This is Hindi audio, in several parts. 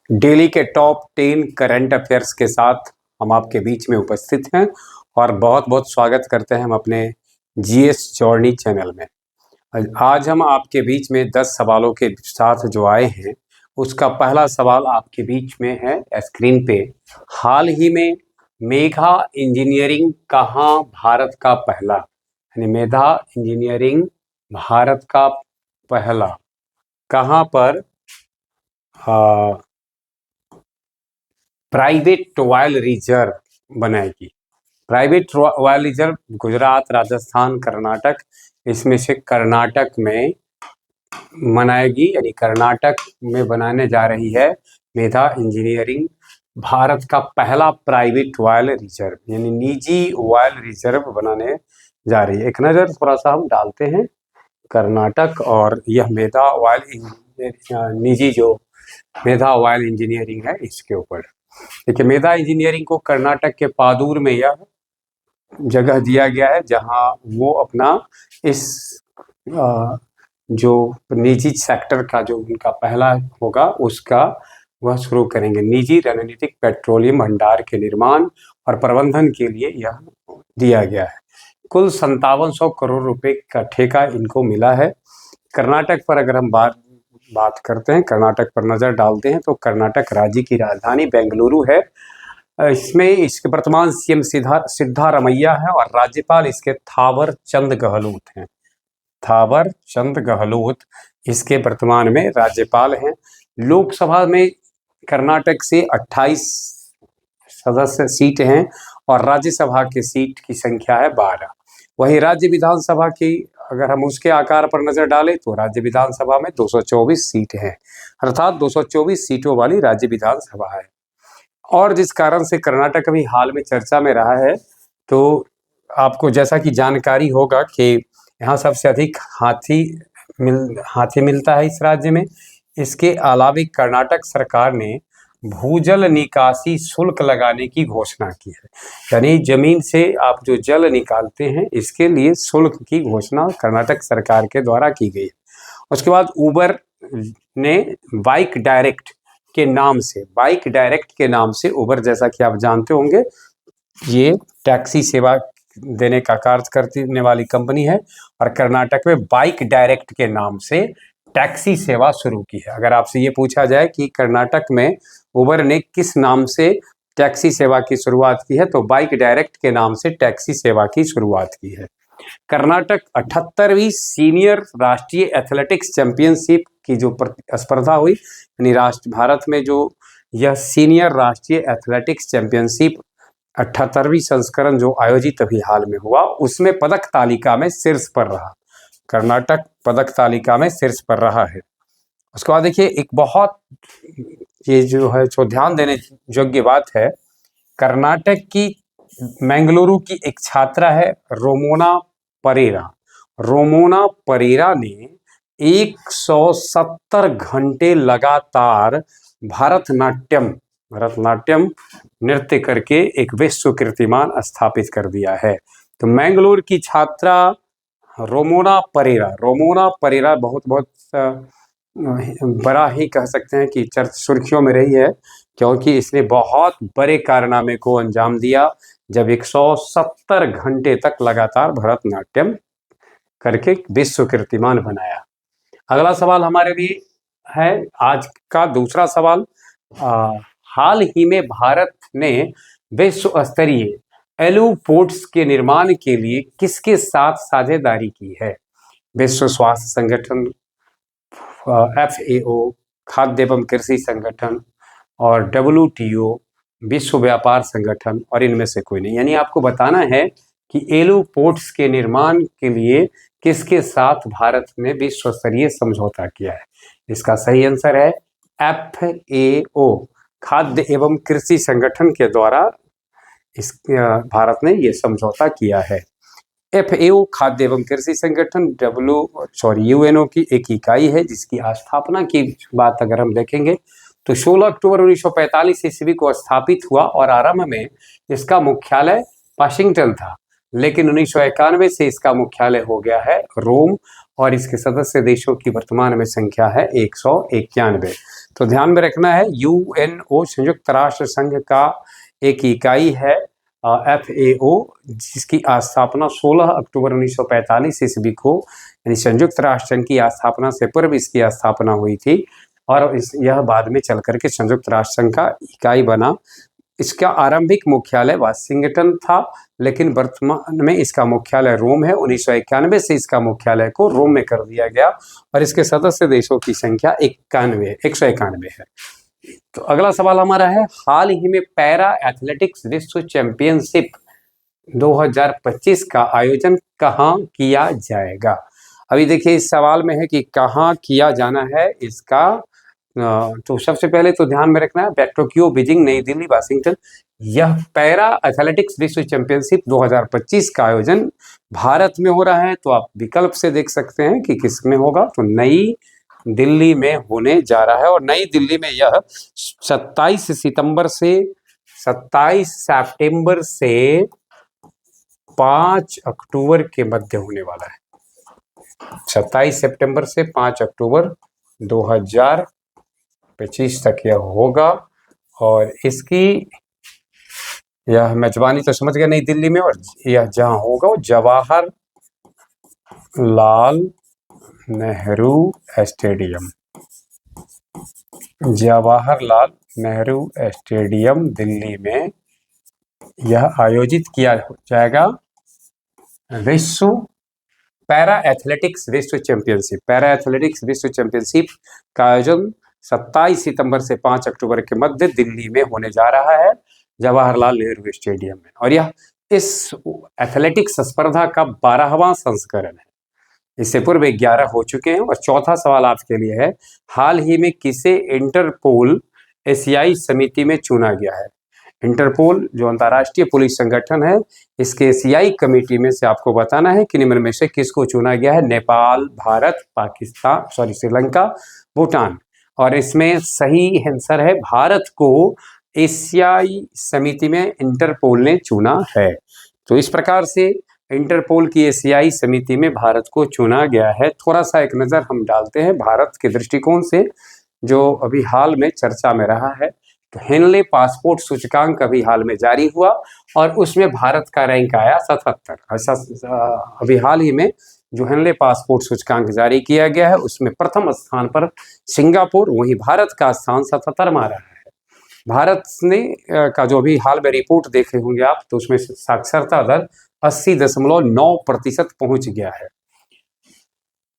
डेली के टॉप 10 करंट अफेयर्स के साथ हम आपके बीच में उपस्थित हैं और बहुत बहुत स्वागत करते हैं हम अपने जीएस जर्नी चैनल में। आज हम आपके बीच में 10 सवालों के साथ जो आए हैं, उसका पहला सवाल आपके बीच में है स्क्रीन पे। हाल ही में मेधा इंजीनियरिंग कहाँ भारत का पहला, यानी मेधा इंजीनियरिंग भारत का पहला कहाँ पर प्राइवेट ऑयल रिजर्व बनाएगी। Private oil reserve Gujarat, Rajasthan, Karnataka, इसमें से कर्नाटक में बनाएगी, यानी कर्नाटक में बनाने जा रही है मेधा इंजीनियरिंग भारत का पहला प्राइवेट ऑयल रिजर्व, यानी निजी ऑयल रिजर्व बनाने जा रही है। एक नज़र थोड़ा सा हम डालते हैं कर्नाटक और यह मेधा ऑयल निजी जो मेधा ऑयल इंजीनियरिंग है इसके ऊपर। देखिए, मेधा इंजीनियरिंग को कर्नाटक के पादूर में यह जगह दिया गया है जहां वो अपना इस जो निजी सेक्टर का जो उनका पहला होगा उसका वह शुरू करेंगे। निजी रणनीतिक पेट्रोलियम भंडार के निर्माण और प्रबंधन के लिए यह दिया गया है। कुल 5700 करोड़ रुपए का ठेका इनको मिला है। कर्नाटक पर अगर हम बात करते हैं, कर्नाटक पर नज़र डालते हैं तो कर्नाटक राज्य की राजधानी बेंगलुरु है। इसमें इसके वर्तमान सीएम सिद्धारमैया है और राज्यपाल इसके थावर चंद गहलोत हैं। थावर चंद गहलोत इसके वर्तमान में राज्यपाल हैं। लोकसभा में कर्नाटक से 28 सदस्य सीट हैं और राज्यसभा के सीट की संख्या है 12। वहीं राज्य विधानसभा की अगर हम उसके आकार पर नजर डालें तो राज्य विधानसभा में 224 सीट हैं, अर्थात 224 सीटों वाली राज्य विधानसभा है। और जिस कारण से कर्नाटक अभी हाल में चर्चा में रहा है, तो आपको जैसा कि जानकारी होगा कि यहाँ सबसे अधिक हाथी मिलता है इस राज्य में। इसके अलावा कर्नाटक सरकार ने भूजल निकासी शुल्क लगाने की घोषणा की है, यानी जमीन से आप जो जल निकालते हैं इसके लिए शुल्क की घोषणा कर्नाटक सरकार के द्वारा की गई है। उसके बाद उबर ने बाइक डायरेक्ट के नाम से उबर, जैसा कि आप जानते होंगे, ये टैक्सी सेवा देने का कार्य करने वाली कंपनी है और कर्नाटक में बाइक डायरेक्ट के नाम से टैक्सी सेवा शुरू की है। अगर आपसे ये पूछा जाए कि कर्नाटक में उबर ने किस नाम से टैक्सी सेवा की शुरुआत की है, तो बाइक डायरेक्ट के नाम से टैक्सी सेवा की शुरुआत की है। कर्नाटक 78वीं सीनियर राष्ट्रीय एथलेटिक्स चैंपियनशिप की जो स्पर्धा हुई, यानी भारत में जो यह सीनियर राष्ट्रीय एथलेटिक्स चैंपियनशिप 78वीं संस्करण जो आयोजित अभी हाल में हुआ, उसमें पदक तालिका में शीर्ष पर रहा। कर्नाटक पदक तालिका में शीर्ष पर रहा है। उसके बाद देखिए, एक बहुत ये जो है जो ध्यान देने योग्य बात है, कर्नाटक की बेंगलुरु की एक छात्रा है रोमोना परेरा ने 170 घंटे लगातार भरतनाट्यम नृत्य करके एक विश्व कीर्तिमान स्थापित कर दिया है। तो बेंगलुरु की छात्रा रोमोना परेरा बहुत बड़ा ही कह सकते हैं कि सुर्खियों में रही है, क्योंकि इसने बहुत बड़े कारनामे को अंजाम दिया जब 170 घंटे तक लगातार भरतनाट्यम करके विश्व कीर्तिमान बनाया। अगला सवाल हमारे लिए है आज का दूसरा सवाल। हाल ही में भारत ने विश्व स्तरीय एलुपोर्ट्स के निर्माण के लिए किसके साथ साझेदारी की है? विश्व स्वास्थ्य संगठन, FAO, खाद्य एवं कृषि संगठन और WTO, विश्व व्यापार संगठन, और इनमें से कोई नहीं। यानी आपको बताना है कि एलुपोर्ट्स के निर्माण के लिए किसके साथ भारत ने विश्व स्तरीय समझौता किया है। इसका सही आंसर है FAO, खाद्य एवं कृषि संगठन के द्वारा भारत ने यह समझौता किया है। FAO खाद्य एवं कृषि संगठन UNO की एक इकाई है जिसकी स्थापना की बात अगर हम देखेंगे तो 16 अक्टूबर 1945 ईस्वी को स्थापित हुआ और आरंभ में इसका मुख्यालय वाशिंगटन था, लेकिन 1991 से इसका मुख्यालय हो गया है रोम और इसके सदस्य देशों की वर्तमान में संख्या है 191। तो ध्यान में रखना है यूएनओ संयुक्त राष्ट्र संघ का एक इकाई है FAO, जिसकी स्थापना 16 अक्टूबर 1945 ईस्वी को, यानी संयुक्त राष्ट्र संघ की स्थापना से पूर्व इसकी स्थापना हुई थी और यह बाद में चल करके संयुक्त राष्ट्र संघ का इकाई बना। इसका आरंभिक मुख्यालय वाशिंगटन था, लेकिन वर्तमान में इसका मुख्यालय रोम है। 1991 से इसका मुख्यालय को रोम में कर दिया गया और इसके सदस्य देशों की संख्या 191 है। तो अगला सवाल हमारा है, हाल ही में पैरा एथलेटिक्स विश्व चैंपियनशिप 2025 का आयोजन कहाँ किया जाएगा? अभी देखिए इस सवाल में है कि कहाँ किया जाना है इसका। तो सबसे पहले तो ध्यान में रखना है टोक्यो, बीजिंग, नई दिल्ली, वाशिंगटन। यह पैरा एथलेटिक्स विश्व चैंपियनशिप 2025 का आयोजन भारत में हो रहा है। तो आप विकल्प से देख सकते हैं कि किस में होगा। तो नई दिल्ली में होने जा रहा है और नई दिल्ली में यह 27 सितंबर से 27 सितंबर से 5 अक्टूबर के मध्य होने वाला है। 27 सितंबर से 5 अक्टूबर 2025 तक यह होगा और इसकी यह मेजबानी तो समझ गया नई दिल्ली में, और यह जहां होगा वो जवाहर लाल नेहरू स्टेडियम, जवाहरलाल नेहरू स्टेडियम दिल्ली में यह आयोजित किया जाएगा। विश्व पैरा एथलेटिक्स विश्व चैंपियनशिप, पैरा एथलेटिक्स विश्व चैंपियनशिप का आयोजन 27 सितंबर से 5 अक्टूबर के मध्य दिल्ली में होने जा रहा है, जवाहरलाल नेहरू स्टेडियम में। और यह इस एथलेटिक्स स्पर्धा का 12वां संस्करण है। इससे पूर्व 11 हो चुके हैं। और चौथा सवाल आपके लिए है, हाल ही में किसे इंटरपोल एशियाई समिति में चुना गया है? इंटरपोल जो अंतर्राष्ट्रीय पुलिस संगठन है, इसके एशियाई कमेटी में से आपको बताना है कि निम्न में से किसको चुना गया है? नेपाल, भारत, पाकिस्तान, श्रीलंका, भूटान। और इसमें सही आंसर है भारत को एशियाई समिति में इंटरपोल ने चुना है। तो इस प्रकार से इंटरपोल की एशियाई समिति में भारत को चुना गया है। थोड़ा सा एक नज़र हम डालते हैं भारत के दृष्टिकोण से, जो अभी हाल में चर्चा में रहा है। तो हेनले पासपोर्ट सूचकांक अभी हाल में जारी हुआ और उसमें भारत का रैंक आया 77। ऐसा अभी हाल ही में जो हेनले पासपोर्ट सूचकांक जारी किया गया है उसमें प्रथम स्थान पर सिंगापुर, वहीं भारत का स्थान 77 रहा है। भारत ने का जो अभी हाल में रिपोर्ट देखे होंगे आप, तो उसमें साक्षरता दर 80.9% पहुंच गया है।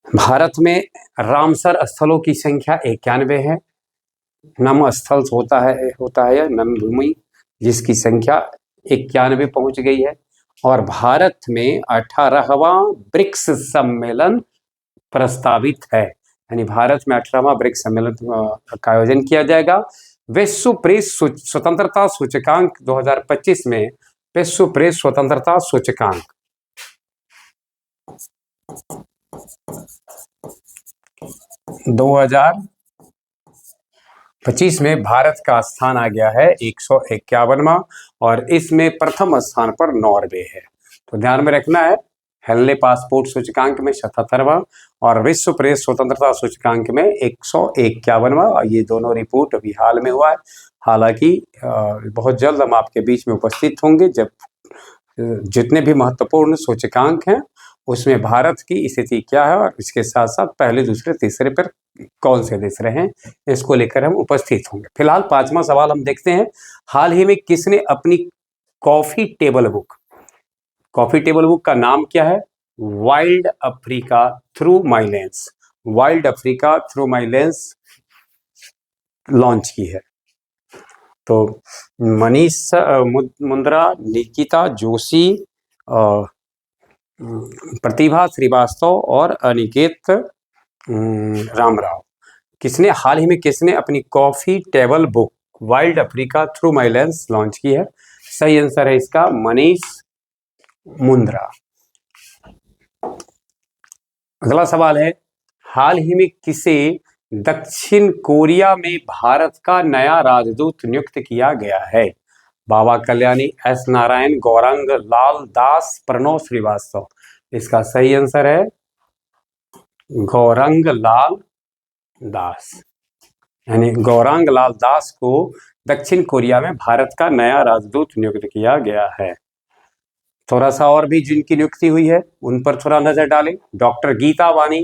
भारत में रामसर स्थलों की संख्या 91 है। नम स्थल होता है नम भूमि, जिसकी संख्या 91 पहुंच गई है। और भारत में 18वां ब्रिक्स सम्मेलन प्रस्तावित है, यानी भारत में 18वां ब्रिक्स सम्मेलन का आयोजन किया जाएगा। विश्व प्रेस स्वतंत्रता सूचकांक 2025 में विश्व प्रेस स्वतंत्रता सूचकांक 2025 में भारत का स्थान आ गया है 151वां और इसमें प्रथम स्थान पर नॉर्वे है। तो ध्यान में रखना है, हेनले पासपोर्ट सूचकांक में 77वां और विश्व प्रेस स्वतंत्रता सूचकांक में 151वां। ये दोनों रिपोर्ट अभी हाल में हुआ है। हालांकि बहुत जल्द हम आपके बीच में उपस्थित होंगे जब जितने भी महत्वपूर्ण सूचकांक हैं उसमें भारत की स्थिति क्या है और इसके साथ साथ पहले, दूसरे, तीसरे पर कौन से देश रहे हैं, इसको लेकर हम उपस्थित होंगे। फिलहाल 5वां सवाल हम देखते हैं, हाल ही में किसने अपनी कॉफी टेबल बुक का नाम क्या है? Wild Africa through my lens, wild Africa through my lens launch की है। तो मनीष मुंद्रा, निकिता जोशी, प्रतिभा श्रीवास्तव और अनिकेत रामराव, किसने हाल ही में अपनी coffee table book wild Africa through my lens launch की है? सही आंसर है इसका मनीष मुंद्रा। अगला सवाल है, हाल ही में किसे दक्षिण कोरिया में भारत का नया राजदूत नियुक्त किया गया है? बाबा कल्याणी, एस नारायण, गौरांग लाल दास, प्रणव श्रीवास्तव। इसका सही आंसर है गौरांग लाल दास। यानी गौरांग लाल दास को दक्षिण कोरिया में भारत का नया राजदूत नियुक्त किया गया है। थोड़ा सा और भी जिनकी नियुक्ति हुई है उन पर थोड़ा नजर डालें। डॉक्टर गीता वानी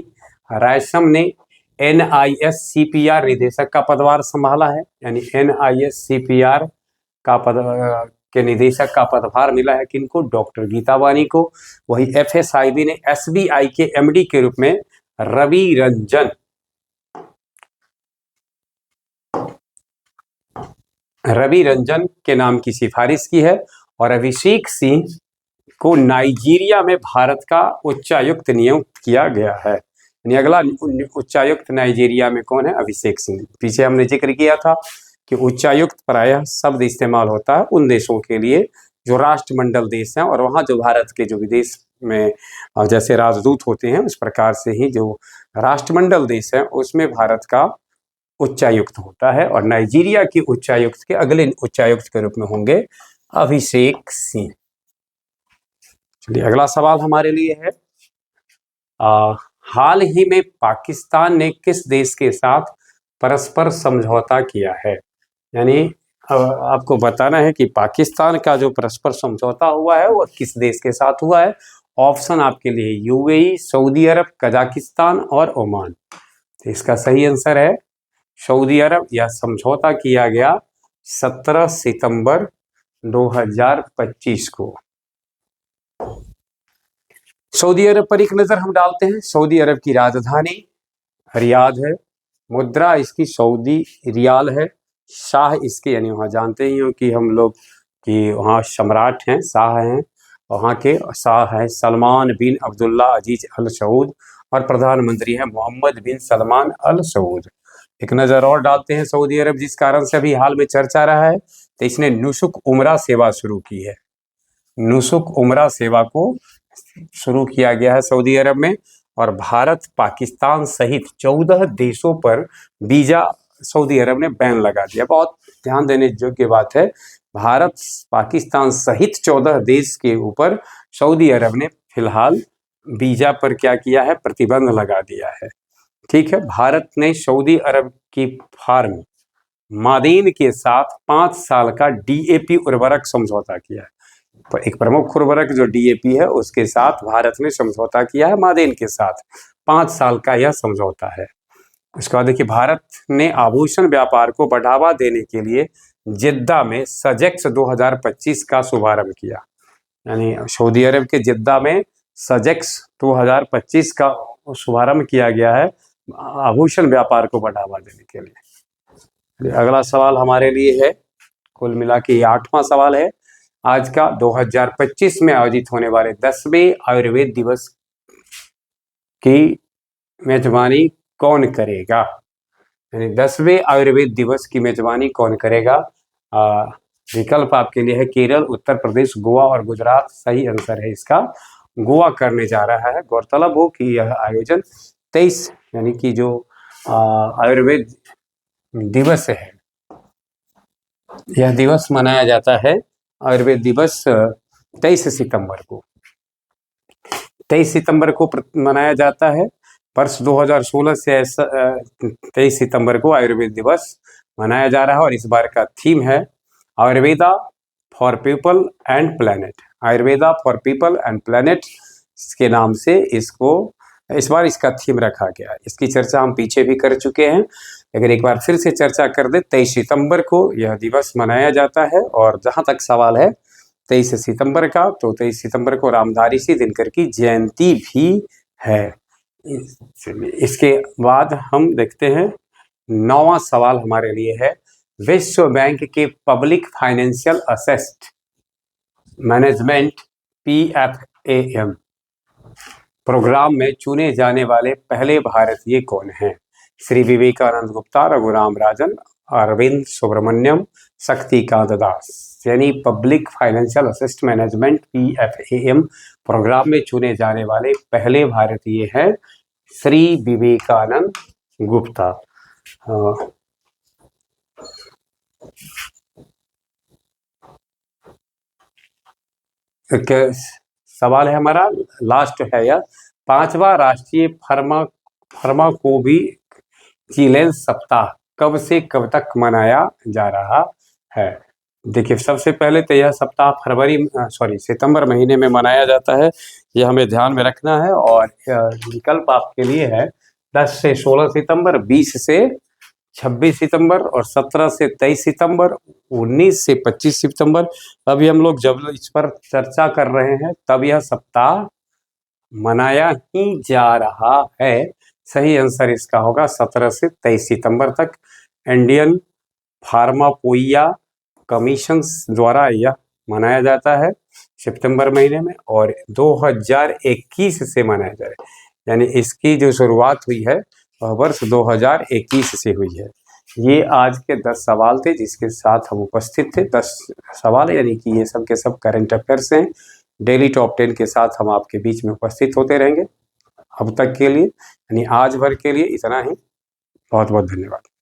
रायसम ने NISCPR निदेशक का पदभार संभाला है। यानी NISCPR का पद के निदेशक का पदभार मिला है किनको? डॉक्टर गीता वानी को। वही FSIB ने SBI के MD के रूप में रवि रंजन के नाम की सिफारिश की है। और अभिषेक सिंह को नाइजीरिया में भारत का उच्चायुक्त नियुक्त किया गया है। यानी अगला उच्चायुक्त नाइजीरिया में कौन है? अभिषेक सिंह। पीछे हमने जिक्र किया था कि उच्चायुक्त प्रायः शब्द इस्तेमाल होता है उन देशों के लिए जो राष्ट्रमंडल देश हैं, और वहाँ जो भारत के जो विदेश में जैसे राजदूत होते हैं उस प्रकार से ही जो राष्ट्रमंडल देश है उसमें भारत का उच्चायुक्त होता है। और नाइजीरिया की उच्चायुक्त के अगले उच्चायुक्त के रूप में होंगे अभिषेक सिंह। चलिए अगला सवाल हमारे लिए है, हाल ही में पाकिस्तान ने किस देश के साथ परस्पर समझौता किया है? यानी आपको बताना है कि पाकिस्तान का जो परस्पर समझौता हुआ है वो किस देश के साथ हुआ है। ऑप्शन आपके लिए UAE, सऊदी अरब, कजाकिस्तान और ओमान। तो इसका सही आंसर है सऊदी अरब। यह समझौता किया गया 17 सितंबर 2025 को। सऊदी अरब पर एक नजर हम डालते हैं। सऊदी अरब की राजधानी रियाद है। मुद्रा इसकी सऊदी रियाल है। शाह इसके, यानी वहाँ जानते ही हो कि हम लोग कि वहाँ सम्राट हैं, शाह हैं, वहाँ के शाह हैं सलमान बिन अब्दुल्ला अजीज अल सऊद, और प्रधानमंत्री हैं मोहम्मद बिन सलमान अल सऊद। एक नज़र और डालते हैं सऊदी अरब जिस कारण से अभी हाल में चर्चा रहा है, तो इसने नुसुक उमरा सेवा शुरू की है। नुसुक उमरा सेवा को शुरू किया गया है सऊदी अरब में। और भारत, पाकिस्तान सहित 14 देशों पर वीजा सऊदी अरब ने बैन लगा दिया। बहुत ध्यान देने योग्य बात है, भारत पाकिस्तान सहित 14 देश के ऊपर सऊदी अरब ने फिलहाल वीजा पर क्या किया है? प्रतिबंध लगा दिया है। ठीक है, भारत ने सऊदी अरब की फार्म मादीन के साथ 5 साल का DAP उर्वरक समझौता किया है। तो एक प्रमुख उर्वरक जो DAP है उसके साथ भारत ने समझौता किया है मादीन के साथ। 5 साल का यह समझौता है। उसके बाद देखिए, भारत ने आभूषण व्यापार को बढ़ावा देने के लिए जिद्दा में सजेक्स 2025 का शुभारंभ किया। यानी सऊदी अरब के जिद्दा में सजेक्स 2025 का शुभारंभ किया गया है आभूषण व्यापार को बढ़ावा देने के लिए। अगला सवाल हमारे लिए है, कुल मिला के 8वां सवाल है आज का। 2025 में आयोजित होने वाले 10वें आयुर्वेद दिवस की मेजबानी कौन करेगा? यानी 10वें आयुर्वेद दिवस की मेजबानी कौन करेगा? विकल्प आपके लिए है केरल, उत्तर प्रदेश, गोवा और गुजरात। सही आंसर है इसका गोवा करने जा रहा है। गौरतलब हो कि यह आयोजन 23 यानी कि जो आयुर्वेद दिवस है, यह दिवस मनाया जाता है आयुर्वेद दिवस 23 सितंबर को। 23 सितंबर को मनाया जाता है। वर्ष 2016 से ऐसा 23 सितंबर को आयुर्वेद दिवस मनाया जा रहा है। और इस बार का थीम है Ayurveda for people and planet. Ayurveda for people and planet के नाम से इसको इस बार इसका थीम रखा गया है। इसकी चर्चा हम पीछे भी कर चुके हैं, अगर एक बार फिर से चर्चा कर दे। 23 सितंबर को यह दिवस मनाया जाता है। और जहाँ तक सवाल है 23 सितंबर का, तो 23 सितंबर को रामधारी दिनकर की जयंती भी है। इसके बाद हम देखते हैं 9वां सवाल हमारे लिए है, विश्व बैंक के public financial asset management PFAM programme में चुने जाने वाले पहले भारतीय कौन हैं? श्री विवेकानंद गुप्ता, रघुराम राजन, अरविंद सुब्रमण्यम, शक्तिकांत दास। यानी public financial asset management PFAM programme में चुने जाने वाले पहले भारतीय हैं श्री विवेकानंद गुप्ता। सवाल है हमारा, लास्ट है यह, 5वां राष्ट्रीय फार्माकोविजिलेंस सप्ताह कब से कब तक मनाया जा रहा है। देखिए, सबसे पहले तो यह सप्ताह सितंबर महीने में मनाया जाता है, ये हमें ध्यान में रखना है। और विकल्प आपके लिए है 10 से 16 सितंबर, 20 से 26 सितंबर और 17 से 23 सितंबर, 19 से 25 सितंबर। अभी हम लोग जब इस पर चर्चा कर रहे हैं तब यह सप्ताह मनाया ही जा रहा है। सही आंसर इसका होगा 17 से 23 सितंबर तक इंडियन फार्माकोपिया कमीशन द्वारा यह मनाया जाता है सितंबर महीने में, और 2021 से मनाया जाए, यानी इसकी जो शुरुआत हुई है वह वर्ष 2021 से हुई है। ये आज के 10 सवाल थे जिसके साथ हम उपस्थित थे। 10 सवाल यानी कि ये सब के सब करंट अफेयर्स हैं। डेली टॉप 10 के साथ हम आपके बीच में उपस्थित होते रहेंगे। अब तक के लिए यानी आज भर के लिए इतना ही। बहुत बहुत धन्यवाद।